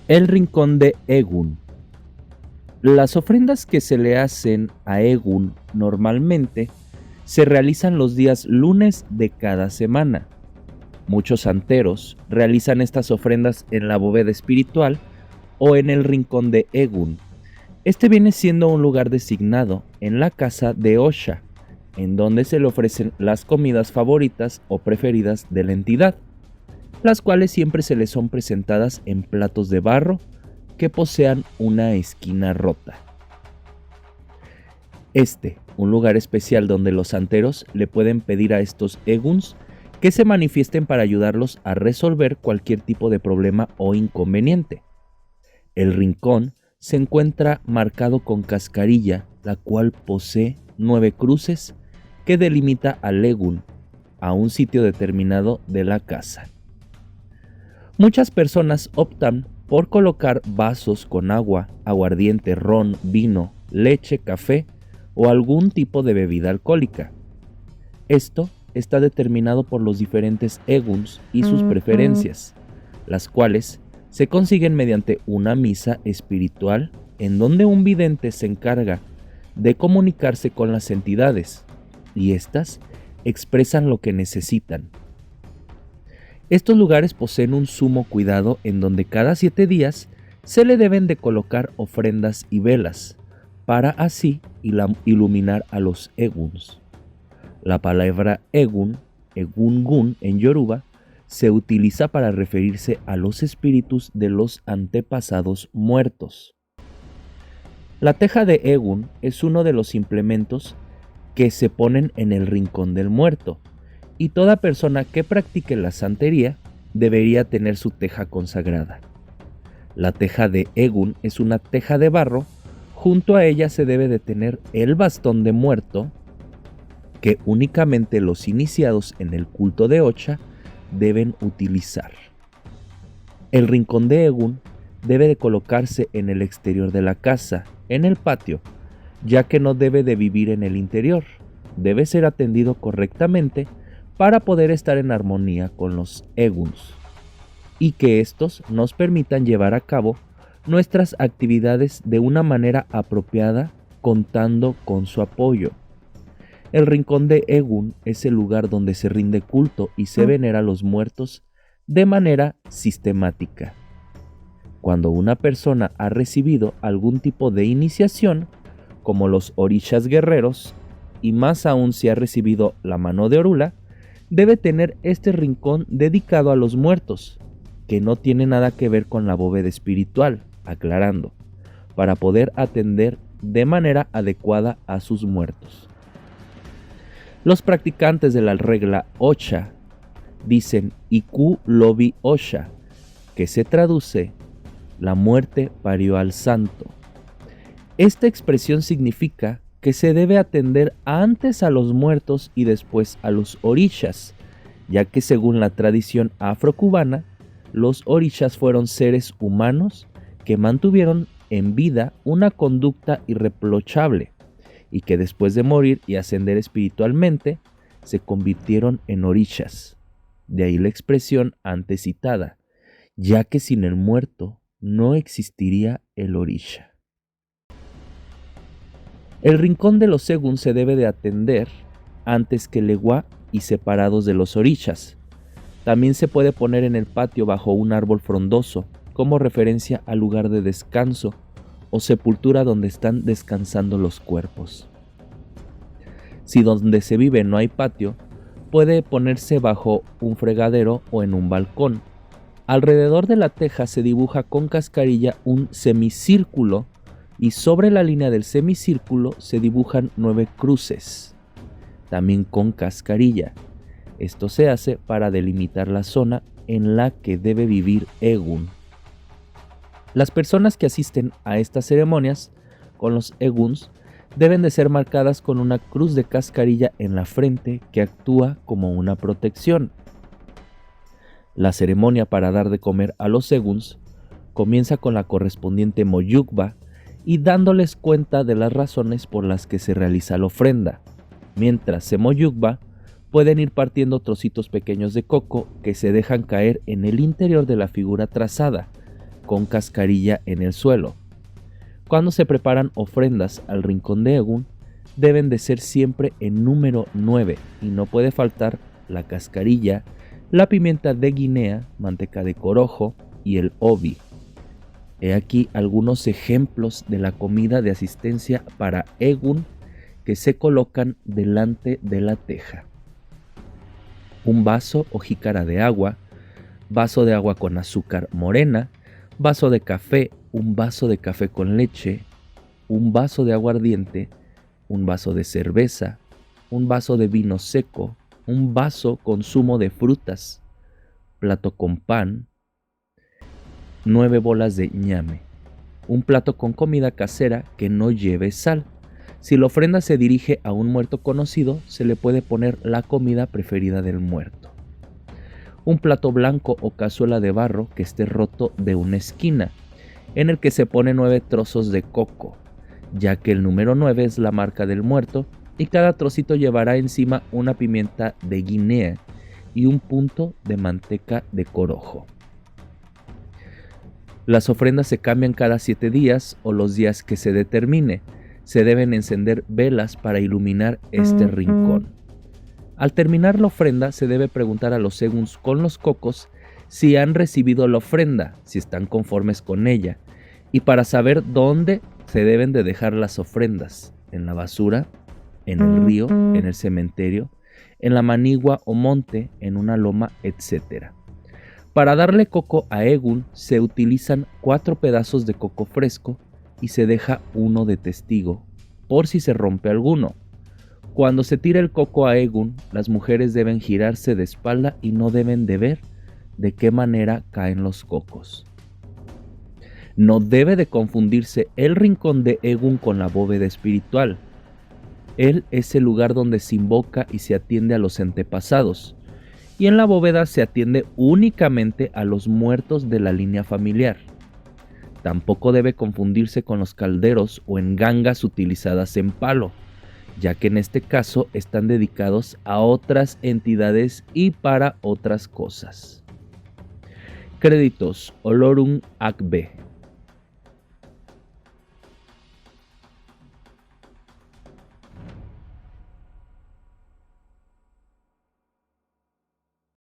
El rincón de Egun. Las ofrendas que se le hacen a Egun normalmente se realizan los días lunes de cada semana. Muchos santeros realizan estas ofrendas en la bóveda espiritual o en el rincón de Egun. Este viene siendo un lugar designado en la casa de Osha, en donde se le ofrecen las comidas favoritas o preferidas de la entidad, las cuales siempre se les son presentadas en platos de barro que posean una esquina rota. Un lugar especial donde los santeros le pueden pedir a estos Eguns que se manifiesten para ayudarlos a resolver cualquier tipo de problema o inconveniente. El rincón se encuentra marcado con cascarilla, la cual posee 9 cruces que delimita al Egun a un sitio determinado de la casa. Muchas personas optan por colocar vasos con agua, aguardiente, ron, vino, leche, café o algún tipo de bebida alcohólica. Esto está determinado por los diferentes Eguns y sus preferencias, las cuales se consiguen mediante una misa espiritual en donde un vidente se encarga de comunicarse con las entidades y éstas expresan lo que necesitan. Estos lugares poseen un sumo cuidado en donde cada 7 días se le deben de colocar ofrendas y velas para así iluminar a los Eguns. La palabra Egun, Egungun en Yoruba, se utiliza para referirse a los espíritus de los antepasados muertos. La teja de Egun es uno de los implementos que se ponen en el rincón del muerto, y toda persona que practique la santería debería tener su teja consagrada. La teja de Egun es una teja de barro. Junto a ella se debe de tener el bastón de muerto que únicamente los iniciados en el culto de Ocha deben utilizar. El rincón de Egun debe de colocarse en el exterior de la casa, en el patio, ya que no debe de vivir en el interior. Debe ser atendido correctamente para poder estar en armonía con los Eguns y que estos nos permitan llevar a cabo nuestras actividades de una manera apropiada, contando con su apoyo. El rincón de Egun es el lugar donde se rinde culto y se venera a los muertos de manera sistemática. Cuando una persona ha recibido algún tipo de iniciación, como los orishas guerreros, y más aún si ha recibido la mano de Orula, debe tener este rincón dedicado a los muertos, que no tiene nada que ver con la bóveda espiritual, aclarando, para poder atender de manera adecuada a sus muertos. Los practicantes de la regla Ocha dicen Iku Lobi Osha, que se traduce la muerte parió al santo. Esta expresión significa que se debe atender antes a los muertos y después a los orishas, ya que según la tradición afrocubana, los orishas fueron seres humanos que mantuvieron en vida una conducta irreprochable y que después de morir y ascender espiritualmente, se convirtieron en orishas. De ahí la expresión antes citada, ya que sin el muerto no existiría el orisha. El rincón de los Egun se debe de atender antes que el Ewa y separados de los orishas. También se puede poner en el patio bajo un árbol frondoso como referencia al lugar de descanso o sepultura donde están descansando los cuerpos. Si donde se vive no hay patio, puede ponerse bajo un fregadero o en un balcón. Alrededor de la teja se dibuja con cascarilla un semicírculo y sobre la línea del semicírculo se dibujan 9 cruces, también con cascarilla. Esto se hace para delimitar la zona en la que debe vivir Egun. Las personas que asisten a estas ceremonias con los Eguns deben de ser marcadas con una cruz de cascarilla en la frente que actúa como una protección. La ceremonia para dar de comer a los Eguns comienza con la correspondiente moyukba y dándoles cuenta de las razones por las que se realiza la ofrenda. Mientras se moyukba, pueden ir partiendo trocitos pequeños de coco que se dejan caer en el interior de la figura trazada, con cascarilla en el suelo. Cuando se preparan ofrendas al rincón de Egún, deben de ser siempre en número 9 y no puede faltar la cascarilla, la pimienta de Guinea, manteca de corojo y el obi. He aquí algunos ejemplos de la comida de asistencia para Egún que se colocan delante de la teja. Un vaso o jícara de agua, vaso de agua con azúcar morena, vaso de café, un vaso de café con leche, un vaso de aguardiente, un vaso de cerveza, un vaso de vino seco, un vaso con zumo de frutas, plato con pan, 9 bolas de ñame, un plato con comida casera que no lleve sal. Si la ofrenda se dirige a un muerto conocido, se le puede poner la comida preferida del muerto. Un plato blanco o cazuela de barro que esté roto de una esquina, en el que se pone 9 trozos de coco, ya que el número 9 es la marca del muerto, y cada trocito llevará encima una pimienta de Guinea y un punto de manteca de corojo. Las ofrendas se cambian cada 7 días o los días que se determine. Se deben encender velas para iluminar este rincón. Al terminar la ofrenda, se debe preguntar a los eguns con los cocos si han recibido la ofrenda, si están conformes con ella, y para saber dónde se deben de dejar las ofrendas: en la basura, en el río, en el cementerio, en la manigua o monte, en una loma, etc. Para darle coco a Egún se utilizan 4 pedazos de coco fresco y se deja uno de testigo, por si se rompe alguno. Cuando se tira el coco a Egún, las mujeres deben girarse de espalda y no deben de ver de qué manera caen los cocos. No debe de confundirse el rincón de Egún con la bóveda espiritual. Él es el lugar donde se invoca y se atiende a los antepasados, y en la bóveda se atiende únicamente a los muertos de la línea familiar. Tampoco debe confundirse con los calderos o engangas utilizadas en palo, ya que en este caso están dedicados a otras entidades y para otras cosas. Créditos: Olorun Akbe,